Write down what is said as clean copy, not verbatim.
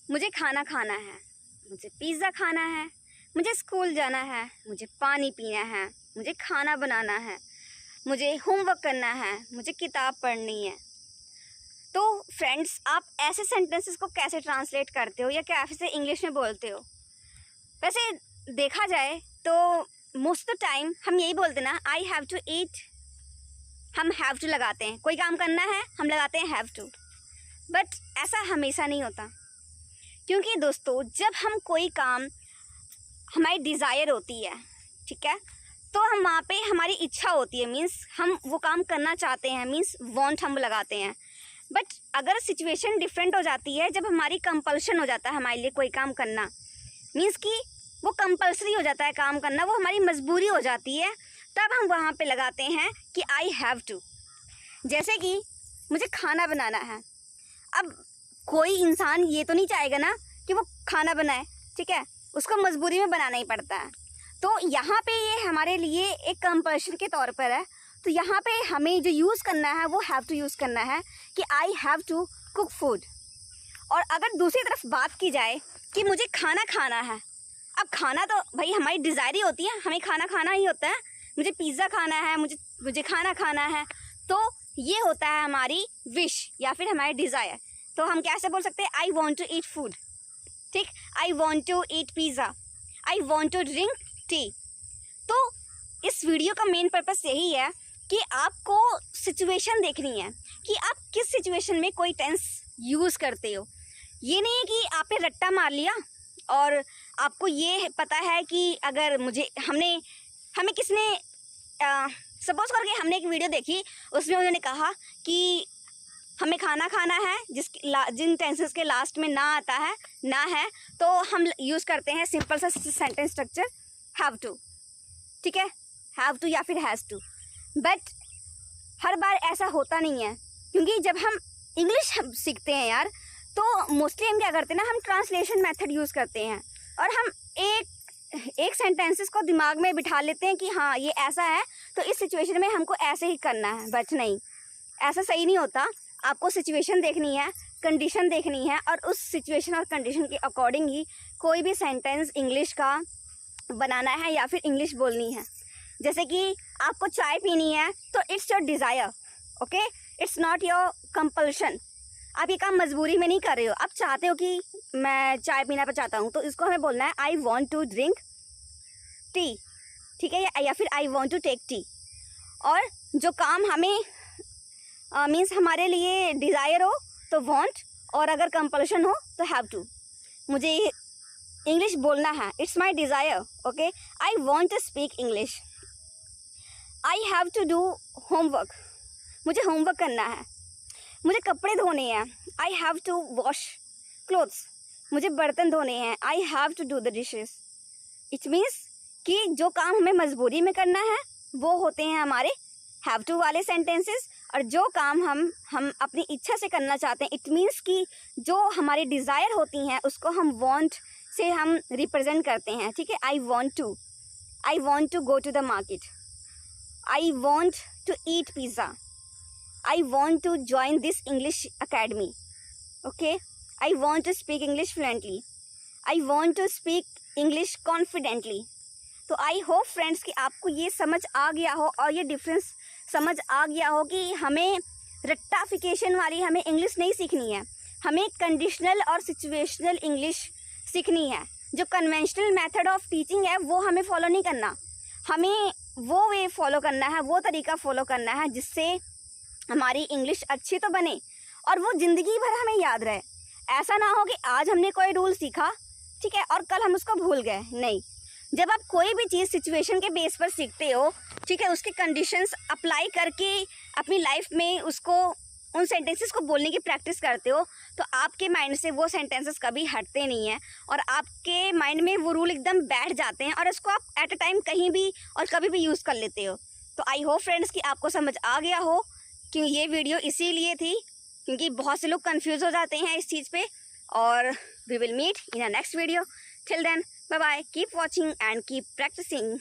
मुझे खाना खाना है, मुझे पिज़्ज़ा खाना है, मुझे स्कूल जाना है, मुझे पानी पीना है, मुझे खाना बनाना है, मुझे होमवर्क करना है, मुझे किताब पढ़नी है। तो फ्रेंड्स, आप ऐसे सेंटेंसेस को कैसे ट्रांसलेट करते हो या कैसे इंग्लिश में बोलते हो? वैसे देखा जाए तो मोस्ट ऑफ द टाइम हम यही बोलते ना, आई हैव टू ईट। हम हैव टू लगाते हैं, कोई काम करना है हम लगाते हैं हैव टू। बट ऐसा हमेशा नहीं होता, क्योंकि दोस्तों जब हम कोई काम, हमारी डिज़ायर होती है, ठीक है, तो हम वहाँ पे हमारी इच्छा होती है, मीन्स हम वो काम करना चाहते हैं, मीन्स वांट हम लगाते हैं। बट अगर सिचुएशन डिफरेंट हो जाती है, जब हमारी कंपल्शन हो जाता है हमारे लिए कोई काम करना, मीन्स कि वो कंपल्सरी हो जाता है काम करना, वो हमारी मजबूरी हो जाती है, तब हम वहाँ पे लगाते हैं कि आई हैव टू। जैसे कि मुझे खाना बनाना है। अब कोई इंसान ये तो नहीं चाहेगा ना कि वो खाना बनाए, ठीक है, उसको मजबूरी में बनाना ही पड़ता है। तो यहाँ पे ये हमारे लिए एक कंपल्शन के तौर पर है। तो यहाँ पे हमें जो यूज़ करना है वो हैव टू यूज़ करना है कि I have to cook food. और अगर दूसरी तरफ बात की जाए कि मुझे खाना खाना है, अब खाना तो भाई हमारी डिज़ायर ही होती है, हमें खाना खाना ही होता है। मुझे पिज़्ज़ा खाना है, मुझे खाना खाना है, तो ये होता है हमारी विश या फिर हमारी डिज़ायर। तो हम कैसे बोल सकते हैं, I want to eat food, ठीक, I want to eat pizza, I want to drink tea. तो इस वीडियो का मेन पर्पस यही है कि आपको सिचुएशन देखनी है कि आप किस सिचुएशन में कोई टेंस यूज़ करते हो। ये नहीं है कि आपने रट्टा मार लिया और आपको ये पता है कि अगर हमें किसने सपोज करके हमने एक वीडियो देखी, उसमें उन्होंने कहा कि हमें खाना खाना है, जिन टेंसेस के लास्ट में ना आता है, ना है, तो हम यूज़ करते हैं सिंपल सा सेंटेंस स्ट्रक्चर हैव टू, ठीक है, हैव टू या फिर हैज़ टू। बट हर बार ऐसा होता नहीं है, क्योंकि जब हम इंग्लिश सीखते हैं यार, तो मोस्टली हम क्या करते हैं ना, हम ट्रांसलेशन मेथड यूज़ करते हैं और हम एक सेंटेंसेस को दिमाग में बिठा लेते हैं कि हाँ ये ऐसा है, तो इस सिचुएशन में हमको ऐसे ही करना है। बट नहीं, ऐसा सही नहीं होता। आपको सिचुएशन देखनी है, कंडीशन देखनी है, और उस सिचुएशन और कंडीशन के अकॉर्डिंग ही कोई भी सेंटेंस इंग्लिश का बनाना है या फिर इंग्लिश बोलनी है। जैसे कि आपको चाय पीनी है, तो it's your desire, okay, it's not your compulsion. आप ये काम मजबूरी में नहीं कर रहे हो, आप चाहते हो कि मैं चाय पीना चाहता हूँ, तो इसको हमें बोलना है I want to drink tea, ठीक है, या फिर I want to take tea. और जो काम हमें मीन्स हमारे लिए डिज़ायर हो तो वॉन्ट, और अगर कंपल्शन हो तो हैव टू। मुझे इंग्लिश बोलना है, it's my desire, okay, I want to speak English. I have to do homework, मुझे होमवर्क करना है। मुझे कपड़े धोने हैं, I have to wash clothes, मुझे बर्तन धोने हैं, I have to do the dishes. It means कि जो काम हमें मजबूरी में करना है वो होते हैं हमारे हैव टू वाले सेंटेंसेस, और जो काम हम अपनी इच्छा से करना चाहते हैं, इट मीन्स कि जो हमारी डिज़ायर होती हैं उसको हम वांट से हम रिप्रेजेंट करते हैं, ठीक है। I want to go to the market, I want to eat pizza, I want to join this English academy, okay, I want to speak English fluently, I want to speak English confidently। तो I hope friends कि आपको ये समझ आ गया हो और ये difference समझ आ गया हो कि हमें रट्टाफिकेशन वाली हमें इंग्लिश नहीं सीखनी है, हमें कंडीशनल और सिचुएशनल इंग्लिश सीखनी है। जो कन्वेंशनल मेथड ऑफ टीचिंग है वो हमें फॉलो नहीं करना, हमें वो वे फॉलो करना है, वो तरीका फॉलो करना है जिससे हमारी इंग्लिश अच्छी तो बने और वो ज़िंदगी भर हमें याद रहे। ऐसा ना हो कि आज हमने कोई रूल सीखा, ठीक है, और कल हम उसको भूल गए। नहीं, जब आप कोई भी चीज़ सिचुएशन के बेस पर सीखते हो, ठीक है, उसके कंडीशंस अप्लाई करके अपनी लाइफ में उसको उन सेंटेंसेस को बोलने की प्रैक्टिस करते हो, तो आपके माइंड से वो सेंटेंसेस कभी हटते नहीं हैं और आपके माइंड में वो रूल एकदम बैठ जाते हैं और उसको आप एट अ टाइम कहीं भी और कभी भी यूज़ कर लेते हो। तो आई होप फ्रेंड्स कि आपको समझ आ गया हो कि ये वीडियो इसीलिए थी क्योंकि बहुत से लोग कंफ्यूज हो जाते हैं इस चीज़ पे। और we will meet in a next video, till then bye bye, keep watching and keep practising.